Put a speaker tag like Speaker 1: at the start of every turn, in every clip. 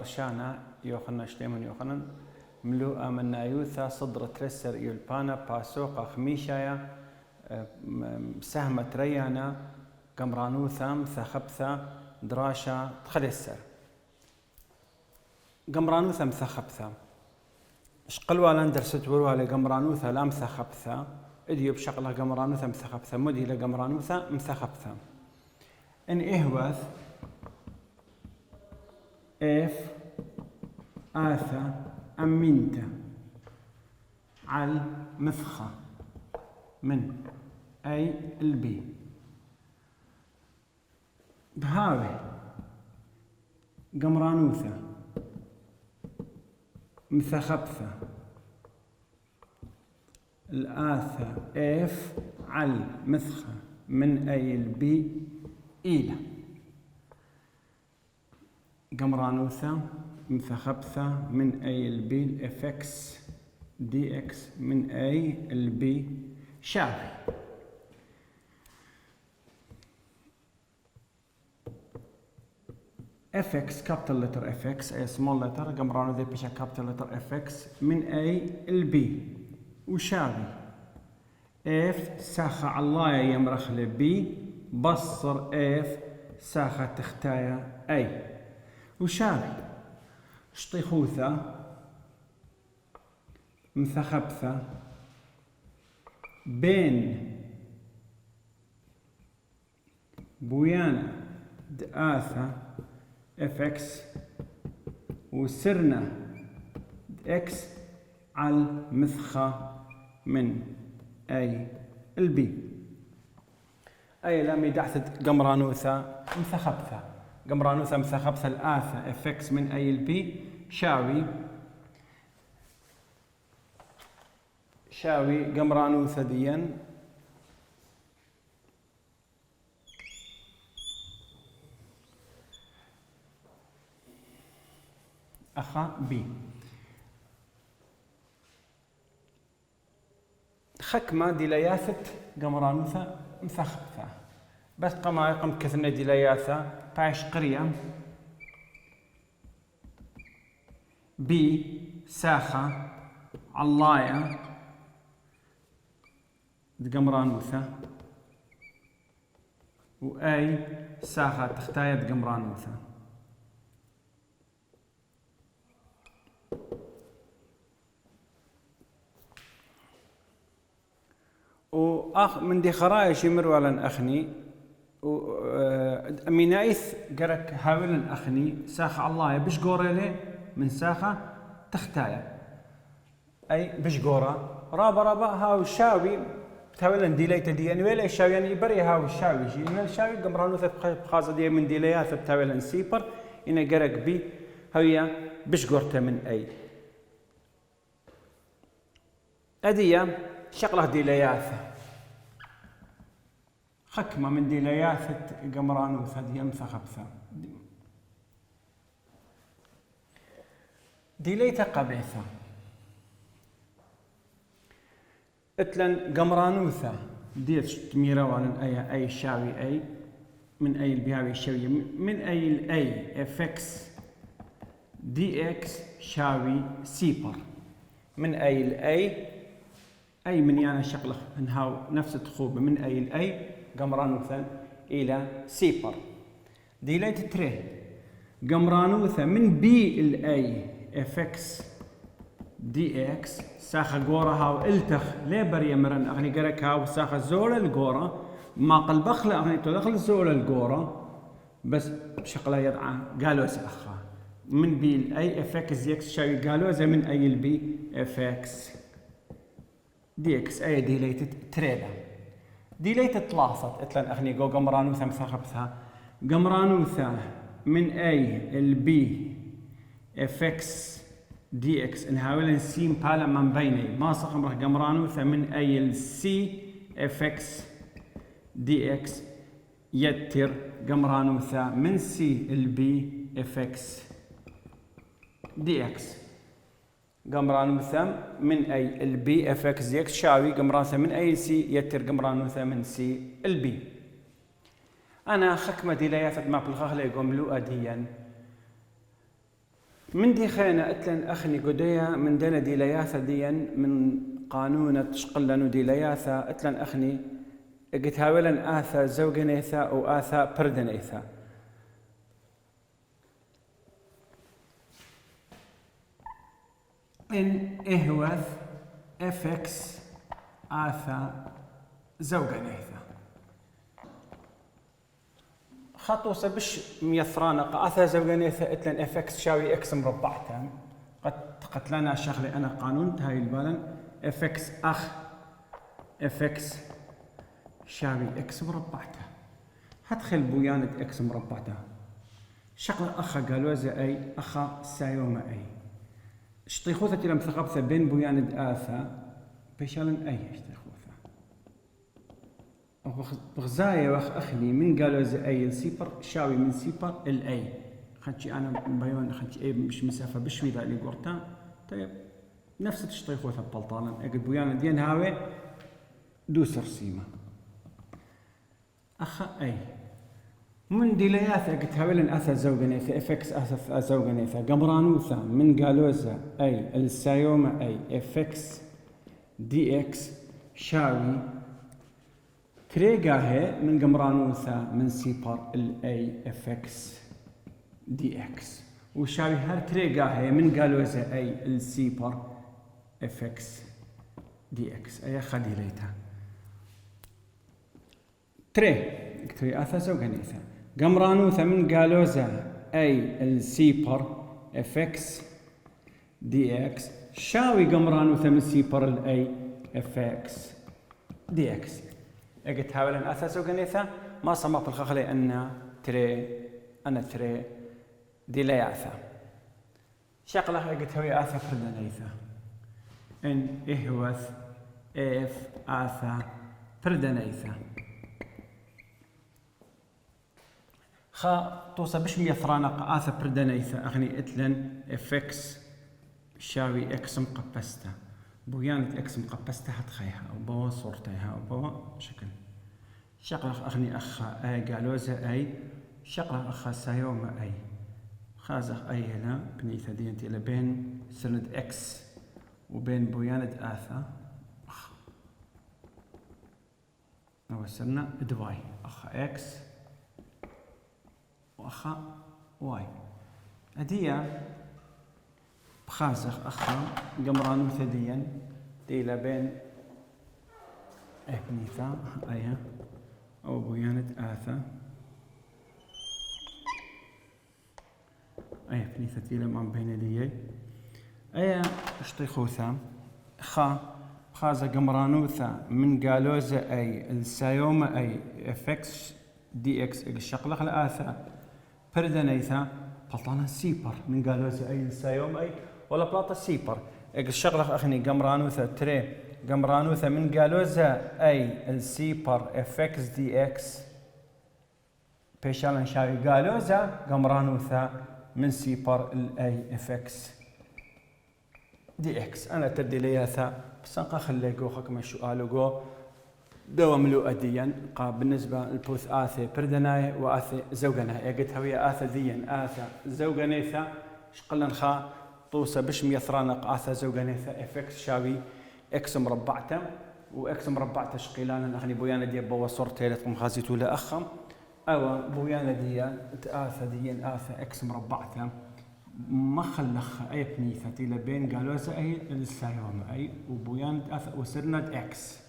Speaker 1: درشانا يوخنا شليمون يوخنا ملوءة من نايوثا صدر ترسر يلبانا باسوقا خميشايا سهمة ريانا قمرانوثا مثخبثا دراشا تخدسر قمرانوثا مثخبثا شقلوا لندرست وروا لقمرانوثا لا مثخبثا اديو بشغله قمرانوثا مثخبثا مدي لقمرانوثا مثخبثا ان اهوث اف آثا أمينتا على مثخة من أي البي بهاوي قمرانوثا مثخبثة الآثا اف على مثخة من أي البي إلى قمرانوثا مثخبثة من أي البي الاف اكس دي اكس من أي البي شافي اف اكس كابيتال لتر اف اكس اي سمول لتر قمرانوثا بيشا كابيتال لتر اف اكس من أي البي وشافي اف ساخة علايا يمرخ لبي بصر اف ساخة تختايا اي وشافي شطيخوثة مثخبثة بين بويانا دآثة اف اكس وسرنا اكس على مثخة من اي البي اي لامي دحثت قمرانوثة مثخبثة قمرانوثا مثخبثة الآثة اف اكس من اي البي شاوي قمرانوثا ديا أخا بي خكمة ديلياثة قمرانوثا مثخبثة بس قما يقم كثنا ديلياثة باش قرية بي ساخة علاية قمرانوثا وأي ساخة تختاية قمرانوثا من دي خرايش يمروا أخني أمينايث قرك هاولن أخني ساخة الله بش قوري من ساخة تختايا أي بش قورا رابا هاو الشاوي بتهاولن ديليتا دي يعني ولا الشاوي يعني بري هاو الشاوي شي إن الشاوي قمرانوثا بخاصة دي من ديليات بتهاولن سيبر إن قرك بي هويا بش قورتا من أي أدية شغلة ديلياثة خكمة من ديلياثة قمرانوثا دي مثخبثة ديليتا قبيثة اتلن قمرانوثا ديت تميروان اي شاوي اي من اي البياوي الشوية من اي الاي اف اكس دي اكس شاوي سيبر من اي الاي اي من يعني شغله انهاو نفس التخوبة من اي الاي قمرانوثا الى سيبر ديليت تري قمرانوثا من بي الاي اف اكس دي اكس ساخة قورة هاو التخ ليبر يمرن اغني قرك هاو ساخة زولة القورة ما قلبخلة اغني تدخل زولة القورة بس بشغلة يدعى قالوا سأخا من بي الاي اف اكس دي اكس شاوي قالوا زي من اي البي اف اكس دي اكس اي ديليتد تريدا ديليتد ثلاثة اتلن اغني قو قمرانوثا مثخبثها قمرانوثا من اي البي اف اكس دي اكس نحاول نسيم بالا من بيني ما صخم راح قمرانوثا من اي السي اف اكس دي اكس يتر قمرانوثا من سي البي اف اكس دي اكس قمرانوثا من اي البي اف اكس دي اكس شاوي قمرانوثا من اي سي يتر قمرانوثا من سي البي انا خكمه ديليات ما بالخخله يقوم لو اديا من دي خينا اتلن اخني قديا من دنا دي لياثا ديا من قانون تشقلنو دي لياثا اتلن اخني قلت هاولا آثا زوجنيثا أو آثا بردنيثا. إن إهوث إفكس آثا زوجنيثا. خطوة بش ميثرانق آثا زوجنيثا إتلن إفكس شاوي إكس مربعتها. قد قتلنا شغلي أنا قانون هاي البالن إفكس أخ إفكس شاوي إكس مربعته. هدخل بويانة إكس مربعته. شغلة أخا قالوزة أي أخا سايوما أي. اشتيخوثة لم ثقبثة بين بويانة آثا بيشالن أي اشتيخوثة. بغزايا وأخ أخلي من قالوزة أي السيبر شاوي من سيبر الأي. خدشي أنا بيون خدشي أي مش مسافة بشوي ذا اللي قرتها. طيب نفس تشتيخوثة ببلطالا. أقد بويانة دين هاوي دوسر سيما. أخا أي من ديلياثا قلت هاولن أثا زوجنيثا إفكس أثا زوجنيثا قمرانوثا من قالوزا أي السايوما أي إفكس دي إكس شاوي تريقاهي من قمرانوثا من سيبر الأي إفكس دي إكس وشاوي هر تريقاهي من قالوزا أي السيبر إفكس دي إكس أي خديليتها تري اكتري آثا زوجنيثا قمرانوثا من قالوزا أي السيبر إفكس دي إكس شاوي قمرانوثا من سيبر الأي إفكس دي إكس اجت هاولا آثا زوجنيثا ما صمت الخخلي أن تري دي لا يعثا شقلة اجت هوي آثا فردنيثا إن إهوث إف آثا فردنيثا خا توصى بش ميثرانق آثا بردنيثا أغني إتلن إفكس شاوي إكس مقبستا بويانة إكس مقبستا هتخيها أو بوا صورتها أو بوا شكل شقلق أغني أخا أي قالوزا أي شقلق أخا سايوما أي خازق أي هنا بنيثا دينتي لبين سند إكس وبين بويانة آثا وصلنا دواي أخا إكس وأخا واي هدية بخازخ أخا قمران ثديا ديلا بين إبنيثا أيها أو بويانة آثا أي إبنيثا ديلا من بين ديي أيا اشتيخوثا خا بخازة قمرانوثا من قالوزا أي السايوما أي إفكس دي إكس الشقلق الآثا بردنيثا بلطانا سيبر من قالوزا أي السايوم أي ولا بلاطة سيبر الشغلة أخني قمرانوثا تري قمرانوثا من قالوزا أي السيبر إفكس دي إكس بيشالن شاوي قالوزا قمرانوثا من سيبر الأي إفكس دي إكس أنا تدي لياثا بس أنقا خليقو خكما سؤالو قو دوا ملو أديا بالنسبة للبوث آثي بردناي وآثي زوجناي قلت هوية آثا ديا آثا زوجنيثا شقلن خا طوسة بش ميثرانق آثا زوجنيثا إفكس شاوي إكس مربعته وإكس مربعته شقيلانا أخني بويانا ديا بوا صورتي لتقوم خازيتو لأخم أو بويانا ديا آثا ديا آثا إكس مربعته ما خلخ أي بنيثة إلى بين قالوزا أي السايوم أي وبويانا آثا وسرنا إكس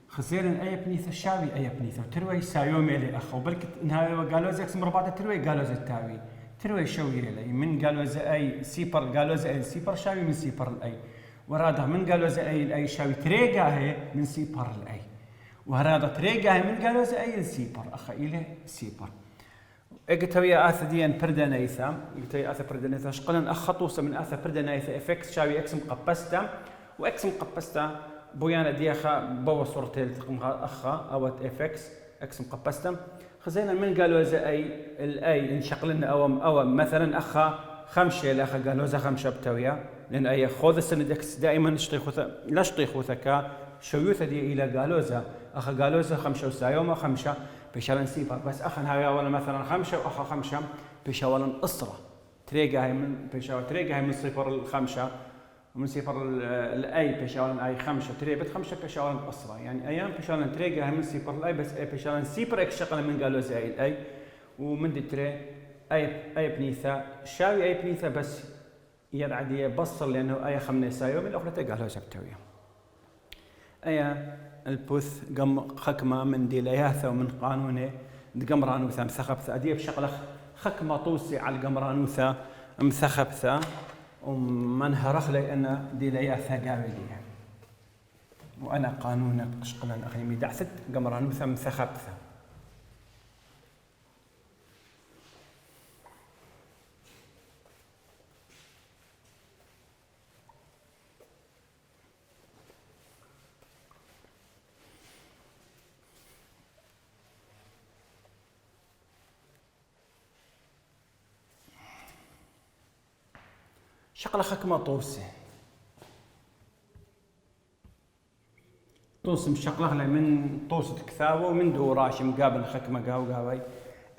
Speaker 1: خسيرن أي بنيثة شاوي أي بنيثة تروي سايومي لي أخو بلكت إنها قالوزا إكس مربعته تروي قالوزا التاوي تروي شوي لي من قالوزا أي سيبر قالوزا أي سيبر شاوي من سيبر الأي وراده من قالوزا أي الأي شاوي تريقاهي من سيبر الأي وهراده تريقاهي من قالوزا أي السيبر أخا إلي سيبر قلت ويا آثا ديان بردنيثا قلت ويا آثا بردنيثا شقلن أخطوسة من آثا بردنيثا إفكس شاوي إكس مقبستا وإكس مقبستا بويانا دياخا بوا صورتي لتقمها أخا أوت إفكس إكس مقبستا خزينا من قالوزا أي الأي انشقلنا أو مثلا أخا خمشة لأخا قالوزا خمشة بتويا لأن أي خوذ السند إكس دائما لا شطيخوثا كا شويوثا دي إلى قالوزا أخا قالوزا خمشة وسايوما خمشة بيشالن سيبر بس أخا هاي ولا مثلا خمشة وأخا خمشة بيشالن أسرة تريقة هاي من بيشاول تريقة هاي من 0 ل 5 ومن 0 لاي بيشاول اي 5 تري بت 5 بيشاول قصرة يعني ايام بيشاول تريقة هاي من 0 لاي بس اي بيشاول سيبر اكس شغلة من قالوا زي الاي ومن دي تري اي بنيثا شاوي اي بنيثا بس يد عادية بصر لانه اي خمسة يوم الاخرى تقالوا سبتوية اي البوث خكمة من ديلياثة ومن قانونه قمرانوثة مثخبثة أدية بشغلة خكمة طوسي على القمرانوثة مثخبثة ومن هرخ لي أنا ديلياثة قابلية وأنا قانونك شغلا أخي مدعثت قمرانوثة مثخبثة شغلة خكمة طوسي طوس مشغلة من طوسة كثاوة ومن دوراش مقابل خكمة قاوي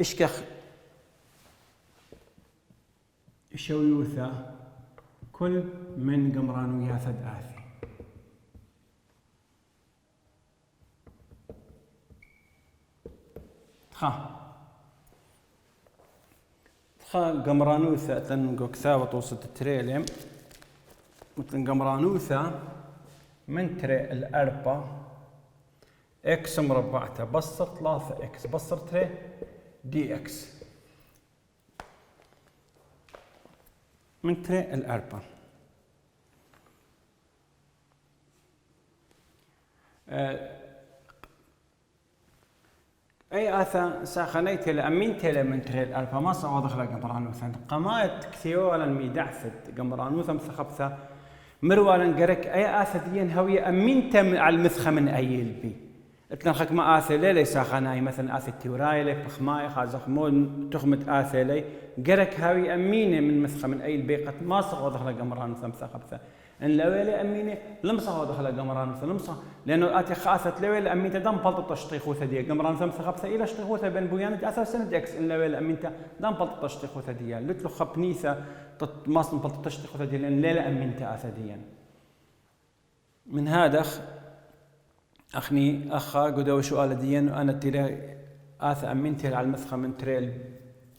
Speaker 1: اشكخ شويوثة كل من قمران وياثد آثي قمرانوثة تنقو كثاوة طوسة التريلم مثل قمرانوثة من تري الأربعة إكس مربعتها بصر 3 إكس بصر تري دي إكس من تري الأربعة أي آثا ساخنيت لأمينت من تري الأربعة ما صعود خلا قمرانوثة قمايت كثيولا ميدعثت قمرانوثة مثخبثة مروالا قرك أي آثا ديان هوية أمينت على المثخة من أي البي اتنا خكما آثا لي ساخناي مثلا آثا التوراي لي بخماي خازخ مون تخمة آثا لي قرك هوي أمينة من مثخة من أي البي قد ما صعود خلا قمرانوثة مثخبثة ان لويلي امينه لمصه دخل قمران لمصه لانه اتي خاثت لويلي امينته دم بلط تشطيخوثه دي قمران ثم خبثه الى شطيخوثه بين بويانه اثر سنه اكس ان لويلي امينته دم بلط تشطيخوثه دي لتلو خبنيثه ماصن بلط تشطيخوثه دي لان ليله امينته اثديا من هذا اخني اخا قدو سؤال ديان وانا ترى اث امينته على المسخه من تريل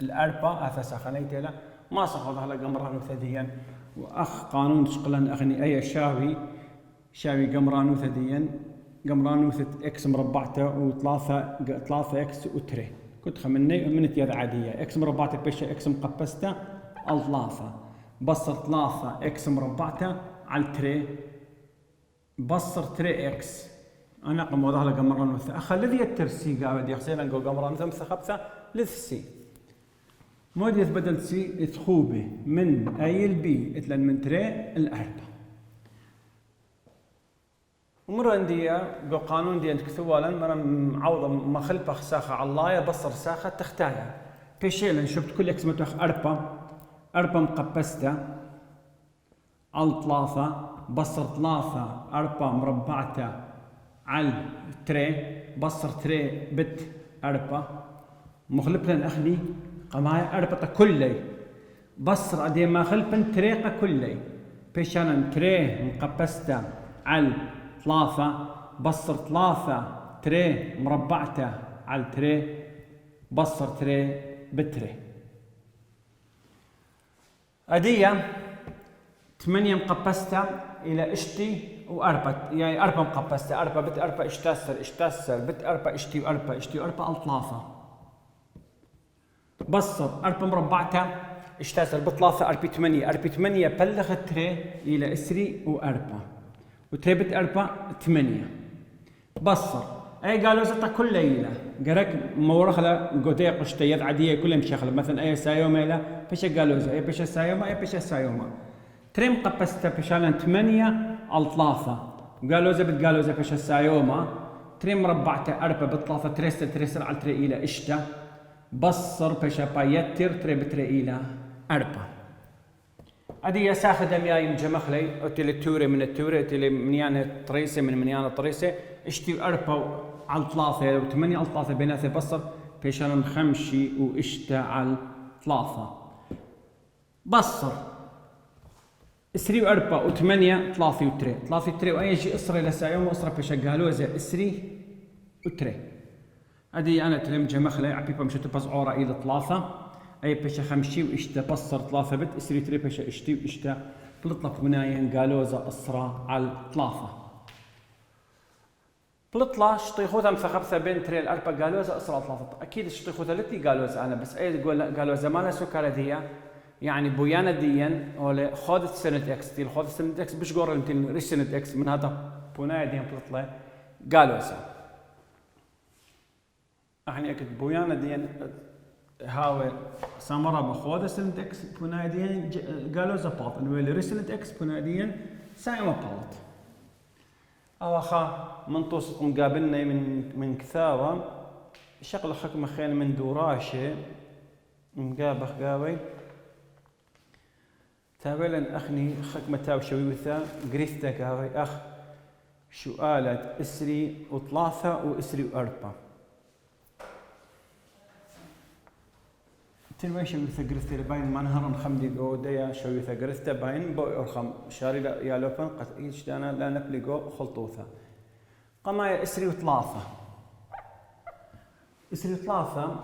Speaker 1: الاربعه اث سخنيته لا ما صخذ على قمران ثديا واخ قانون شقلا اغني اي شاوي قمرانو ثديا قمرانو اكس مربعته و3 اكس وتري كنت خمني من تيار عاديه اكس مربعته بش اكس مقبسته الثلاثه بصر 3 اكس مربعته على التري بصر تري اكس انا قم وضع له قمرانو اخلي ذي الترسي قاعد يخسر نقول قمرانو ثم خبثه لثسي مود يتبدل سي تخوبه من اي البي اتلن من تري الاربعه ومرة عندي بقانون دي كثوالا مرة معوضة ما خلفه ساخة على الله بصر ساخة تختايا بيشيلن شفت كل اكس متوخ أربعة مقبسته على 3 بصر 3 4 مربعته على تري بصر تري بت 4 مخلفلن اخلي قماية أربطة كلي بصر عدي ما خلفن تريقة كلي بيشانا تري مقبسته على 3 بصر 3 تري مربعته على تري بصر تري بتري أدية 8 مقبسته إلى اشتي وأربعة يعني 4 مقبسته 4 بت 4 اشتاسر بت 4 اشتي و4 اشتي و4 على 3 بصر 4 مربعته اشتاسر بثلاثة 4 بلغ تري إلى اسري و4 وتري بت 4 8 بصر اي قالوا زتا كل ليله قرك مورخله قديق اشتيت عاديه كلهم شغله مثلا اي سايوما لا فيش قالوا زي فيش سايوما اي فيش سايوما تري مقبسته بشالن 8 على 3 وقالوا زي بتقالوا زي فيش سايوما تري مربعته 4 بثلاثة تريسر على تري الى اشتا بصر بشا بايتر تري بتري الى 4 أدي ساخد مياي مجمخلي أتي التوري من التوري أتي منيانة طريسة من منيانة طريسة اشتي 4 على 3 و8 على 3 بيناتي بصر بيشان 5 واشتا على 3 بصر 3 و4 و8 3 و3 3 و3 وأي شيء إصري لسايوم وإصري بشغالوزة 3 و3 هذه أنا تلمجة مخلة عبيبا مشت بس عورة إلى 3 أي بشا 5 وإشتا بصر 3 بت 3 3 بشا إشتي وإشتا بلطلق بنايا قالوزة إصرا على 3 بلطلع شطيخوثا مثخبثة بين تري الأربع قالوزة إصرا 3 أكيد شطيخوثا لتي قالوزة أنا بس أي قالوزة ما لها سكر ديا يعني بويانا ديا ولا خاضت سنة إكس تيل خاضت سنة إكس بش قرر انتين ريش سنة إكس من هذا بونايا ديا بلطلع قالوزة يعني أكيد بويانا ديا هاوي سامرا بخاضت سنة إكس بونايا ديا قالوزة باط إنه اللي ريش سنة إكس بونايا ديا سايما باط أو أخا منطوس مقابلنا من كثاوة شغل حكمة خيل من دوراشة مقابخ قاوي تابلا أخني حكمة تاو شويوثا قريثتا قاوي أخ سؤالات إسري وثلاثة وإسري وأربعة تنوي شويوثا قريثتا باين ما نهرن خمدي قو ديا شويوثا قريثتا باين بو أرخم شاري لا يالوفن قد إيش دانا لا نبلغو خلطوثا قما إسري وثلاثة إسري وثلاثة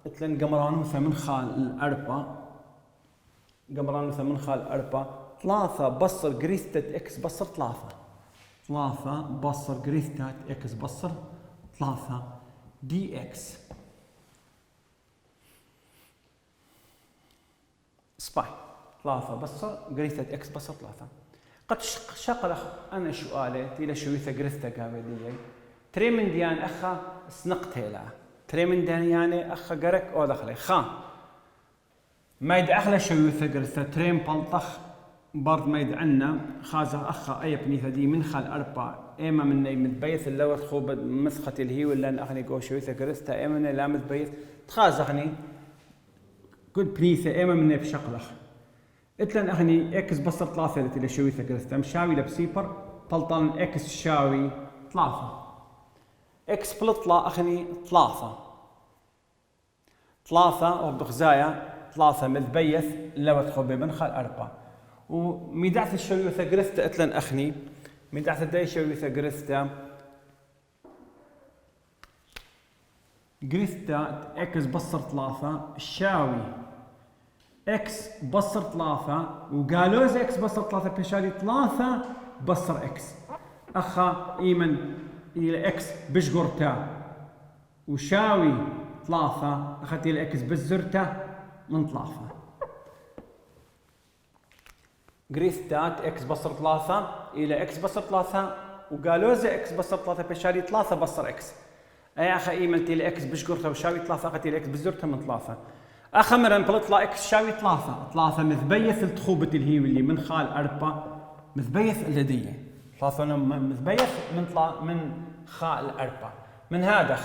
Speaker 1: اتلن قمرانوثا من خال الأربعة قمرانوثا من خال الأربعة 3 بصر قريثتات إكس بصر 3 بصر قريثتات إكس بصر 3 دي إكس سباي 3 بصر قريثتات إكس بصر 3 قد شقلخ أنا سؤالي تيلا شويثا قريثتا قابلية تري من ديان أخا سنقت هلا تري من ديان يعني أخا قرك أو دخلي خا ما يدعخله شويثا قريثتا ترين بلطخ برض ما يدعنا خازة أخا أي بنيثة دي من خال 4 إما من متبيث اللوث خوب مسخة الهي ولا نأخني قو شويثا قريثتا إما من لا متبيث تخازخني قلت بنيثة إما من بشقلخ اتلن أخني إكس بصر 3 اللي شويثا قريثتا مشاوي لبسيبر بلطان إكس شاوي 3 إكس بلطلة أخني 3 وبخزايا 3 متبيث لوث خوب من خال 4 وميدعث الشويوثا قريثتا اتلن أخني ميدعث الداي شويوثا قريثتا إكس بصر 3 شاوي إكس بصر 3 وقالوز إكس بصر 3 بشاري 3 بصر إكس أخا إيمن إلى إكس بشقرتا وشاوي 3 أخذت إلى إكس بزرتا من 3 قريثتات إكس بصر 3 إلى إكس بصر 3 وقالوزة إكس بصر 3 بشاري 3 بصر إكس أي أخا إيمن إلى إكس بشقرتا وشاوي 3 أخذت إلى إكس بزرتا من 3 أخا مرن بلطلع إكس شاوي 3 مثبيث التخوبة الهي اللي من خال 4 مثبيث الهدية 3 مثبيث من خال 4 من هذا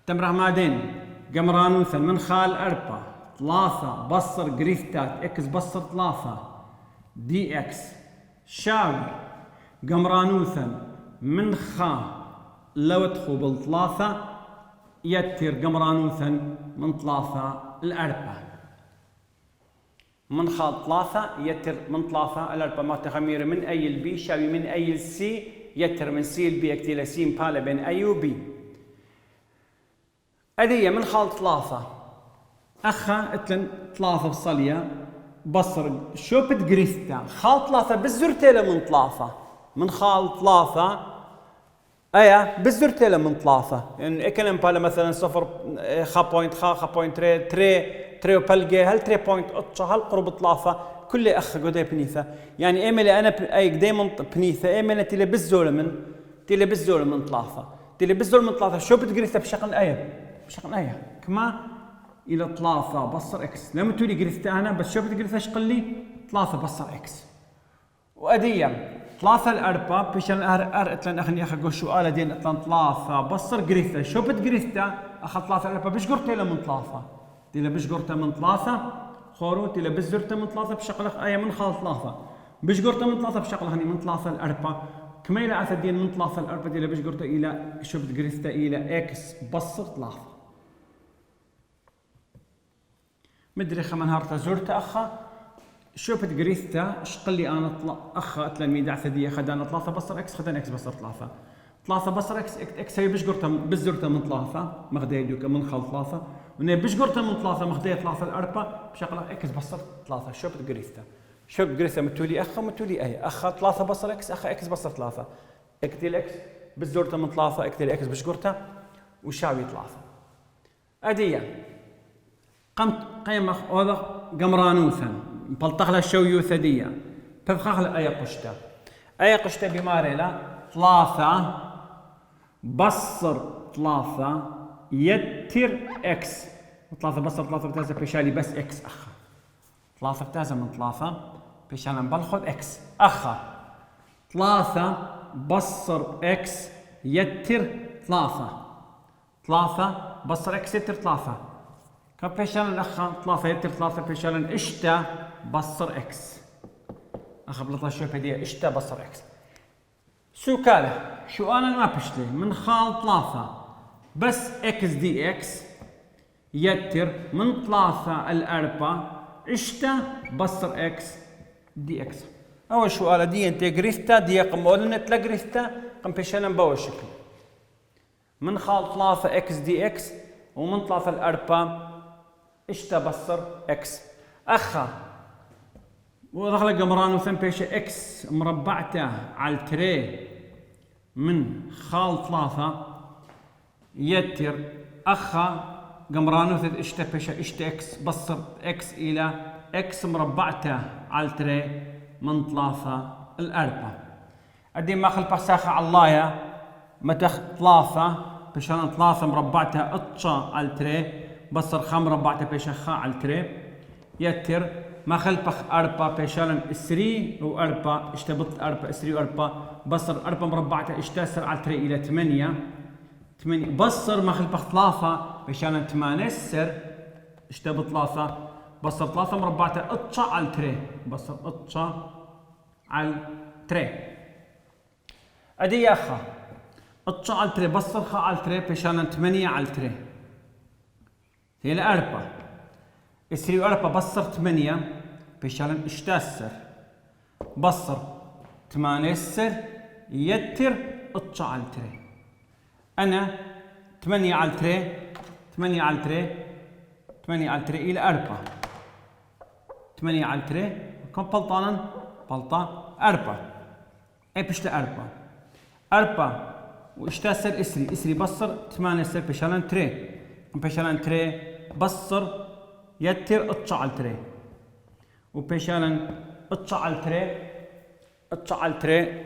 Speaker 1: تمره مادين قمرانوثا من خال 4 3 بصر قريثتات إكس بصر 3 دي إكس شاوي قمرانوثا من خا لو تخوب 3 يتر قمرانوثا من 3 الأربعة من خال 3 يتر من 3 الأربعة ما تخمير من أي البي شاوي من أي السي يتر من سي البي اكتيلا سي مبالة بين أي وبي أدية من خال 3 أخا اتلن 3 بصلية بصر شوبت قريثتا خال 3 بالزرتيلة من 3 من خال 3 ايا بالزرتيلة من 3 يعني اكلم بالا مثلا 0 خا بوينت خا بوينت تري وبلقي هل 3 بوينت هل قرب 3 كل اخ قدي بنيثة يعني ايميلي انا اي دايما بنيثة ايميلي تيلي بالزول من 3 تيلي بالزول من 3 شو بتقريثة بشكل ايه كما الى 3 بصر اكس لما تولي قريثة انا بس شو بتقريثة اشقل لي 3 بصر اكس واديا 3 الأربعة بيشان اتلن أخني أخا قول سؤال دين اتلن 3 بصر قريثة شو بتقريثة أخا 3 الأربعة بيش قرتها من 3 تيلا بيش قرتها من 3 خورو تيلا بيش زرتها من 3 بشقلخ أي من خال 3 بيش قرتها من 3 بشقلخ هني من 3 الأربعة كما إلى أثر دين من 3 الأربعة تيلا بيش قرتها إلى شو بتقريثة إلى إكس بصر 3 مدري خمن هارتا زرت أخا شوفت جريثتا شقل لي انا اخا تلميذ عثديه خدانا 3 بصر اكس خدانا اكس بصر 3 بصر اكس هي بشقرتها بزرتها من 3 مغديدوك من خل 3 وني بشقرتها من 3 مغديه 3 الاربعه بشغله اكس بصر 3 شوفت جريثتا متولي اخا متولي اي اخا 3 بصر اكس اخا اكس بصر 3 اكتل اكس بزرتها من 3 اكتل اكس بشقرتها وشاوي 3 اديه قمت قيمة هذا قمرانوثا مبلطخ له الشويوثة دي تفخخ له أي قشتة بماريلا 3 بصر 3 يتر اكس 3 بصر 3 بتازة بيشالي بس اكس اخا 3 بتازة من 3 بيشالي نبلخذ اكس اخا 3 بصر اكس يتر 3 بصر اكس يتر 3 كبيشالن اخا 3 يتر 3 بيشالن اشتا بصر اكس اخا بلطا شوف هديه اشتا بصر اكس سوكاله شو انا ما بشتري من خال 3 بس اكس دي اكس يتر من 3 الاربعه اشتا بصر اكس دي اكس اول سؤال دي انت جريفتا دي قمولنا تلا جريفتا قم بيشالن بو الشكل من خال 3 اكس دي اكس ومن 3 الاربعه اشتا بصر اكس اخا ودخل قمران وثم بيشة اكس مربعته على التري من خال 3 يتر اخا قمران وثم اشتا بيشة اشتا اكس بصر اكس الى اكس مربعته على التري من 3 الاربعه ادي ما خل بساخه على الله متخ 3 بشان 3 مربعته اتشا على التري بصر خام مربعته بيشخا على التري يتر ما خلبخ 4 بيشالن 3 و 4 اشتبط 4 3 و 4 بصر 4 مربعته اشتاسر على التري الى 8 بصر ما خلبخ 3 بيشالن 8 سر اشتبط 3 بصر 3 مربعته اتشا على التري بصر اتشا على التري ادي يا اخا اتشا على التري بصر خا على التري بيشالن 8 على التري هي 4 3 و 4 بصر 8 بيشالن اشتاسر بصر 8 سر يتر اتشا على التري انا 8 على التري 8 على التري 8 على التري الى 4 8 على التري كم بلطانا بلطا 4 اي بيشتا 4 واشتاسر اسري بصر 8 سر بيشالن تري بيشالن تري بصر يتر اتشا على التري وبيشالن اتشا على التري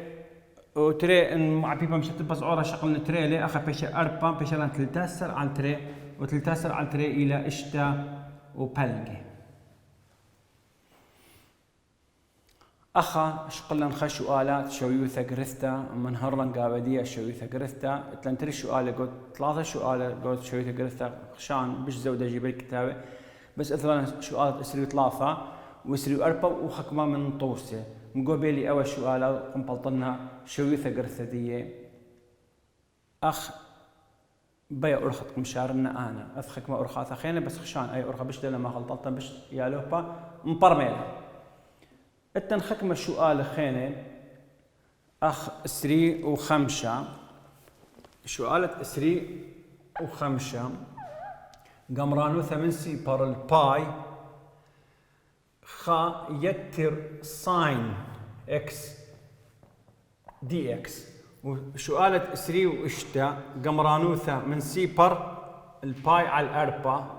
Speaker 1: وتري مع بيبا مش تبص عورة شغلنا تري لي اخا بيشا 4 بيشالن 13 على التري و13 على التري الى اشتا وبلقي اخا شقلن خشو الات شويوثا جريثتا من هرن قابديه شويوثا جريثتا تلنتري سؤال قلت 3 سؤال قلت شويوثا جريثتا خشان بش زوده جيب الكتابه بس اثنين سؤال اسري 3 واسري 4 وحكمه من طوسه مقابلي اول سؤال قم بلطنا شويوثا جريثتا دي اخ بيا ارخط مشارنا انا اثخك ما ارخاث خينا بس خشان اي ارخا بش لما غلطت بش يا لوبا مبرميله التنخكمة سؤال خينة أخ 3 و5 سؤالة 3 و5 قمرانو 8 سيبر الباي خا يتر ساين اكس دي اكس وسؤالة 3 واشتا قمرانو من سيبر الباي على الأربعة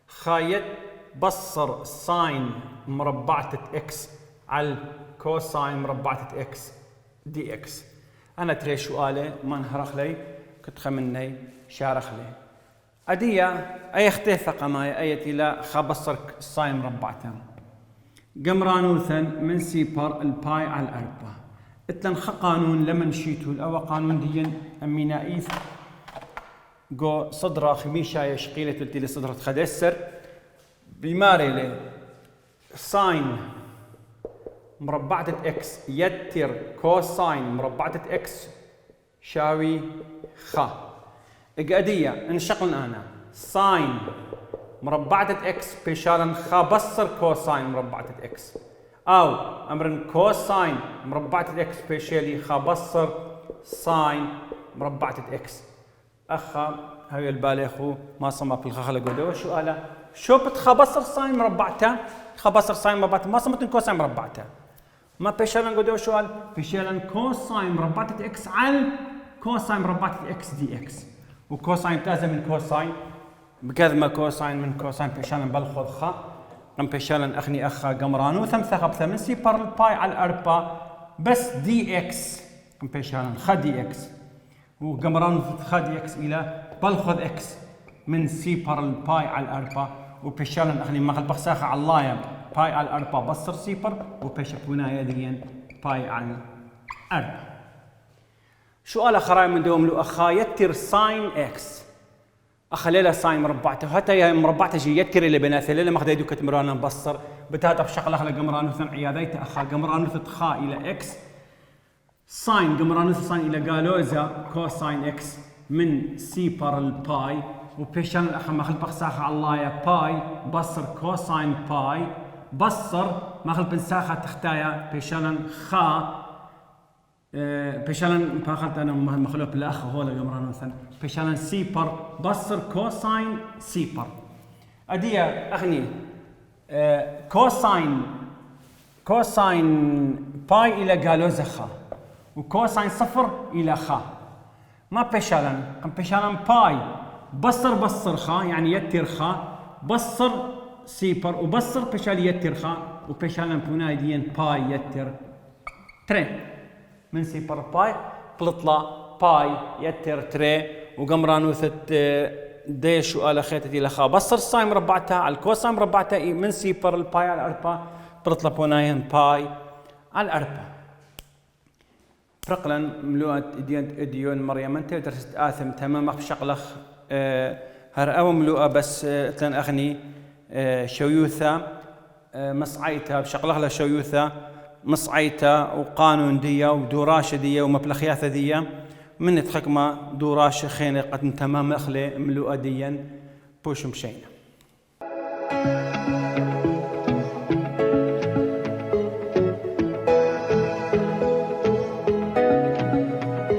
Speaker 1: خا يتبصر ساين مربعة اكس على كوساين مربعة اكس دي اكس انا تري سؤالي ما انهرخ لي كنت خمني شارخ لي ادية اي اختيفة قماية ايتي لا خبصر ساين مربعتها قمرانوثا من سيبر الباي على الاربعة اتلن قانون لمن شيتو الاول قانون ديا امينائيف جو صدرة خميشة يشقيلة تلتي لي صدرة خدسر بماري لي ساين مربعة اكس يتر كوساين مربعة اكس شاوي خ اقادية انشقلنا انا ساين مربعة اكس بيشالن خا بصر كوساين مربعة اكس، او امرن كوساين مربعة اكس بيشالي خا بصر ساين مربعة اكس. اخا هاي البالغ ما صمت بالخخله قدو شو قال شو بتخبصر ساين مربعته خبصر ساين مربعته ما صمت كوساين مربعته ما بيشالن قدو شو قال بيشالن كوساين مربعة اكس على كوساين مربعة اكس دي اكس، وكوساين تازم من كوساين بكذا ما كوساين من كوساين بيشالن بالخذ خا قم بيشالن اخني اخا قمرانو ثم ثقب ثمن سي بار الباي على الاربا بس دي اكس قم بيشالن خا دي اكس وقمرانو خا دي اكس الى بالخذ اكس من سي بار الباي على الاربا وبيشالن اخني ما خل بخساخه على اللايم باي على الاربا بصر سيبر وبيشبونا يدين باي على الاربا. شو قال خراي من دوم له اخا يتر ساين اكس اخا ليله ساين مربعته حتى يا مربعته جي يتر اللي بناث ليله ما خديدو كتمرانا مبصر بتاتا بشغله على قمرانو ثن عياديت اخا قمرانو تخا الى اكس ساين قمرانو ساين الى قالوزا كوساين اكس من سي بار الباي وبيشان الاخ ما خل بخساخه على الله يا باي بصر كوساين باي بصر ما خل بنساخه تختايا بيشان خا بيشان باخذت انا مخلوق بالاخ هو قمرانو ثن بيشان سيبر بصر كوساين سيبر اديا اغني كوساين باي الى قالوزا خا وكوساين صفر الى خا ما بيشالن قم بيشالن باي بصر خا يعني يتر خا بصر سيبر وبصر بيشال يتر خا وبيشالن بونايدين باي يتر تري من سيبر باي بلطلع باي يتر تري وقمرانو ثت ديش وآل خيتتي لخا بصر ساي مربعتها على الكوساين مربعتها من سيبر الباي على الاربا بلطلع بوناين باي على الاربا. رقلا ملوءة اديون مريم انت درست اثم تمام في شقلخ هر او ملوءة بس تلن اغني شويوثا مصعيتها بشقلخ له شويوثا مصعيتها وقانون دية ودوراشة دية ومبلخياثة دية من تخكمة دوراشة خينة قد تمام اخلي ملوءة ديا بوش مشينا.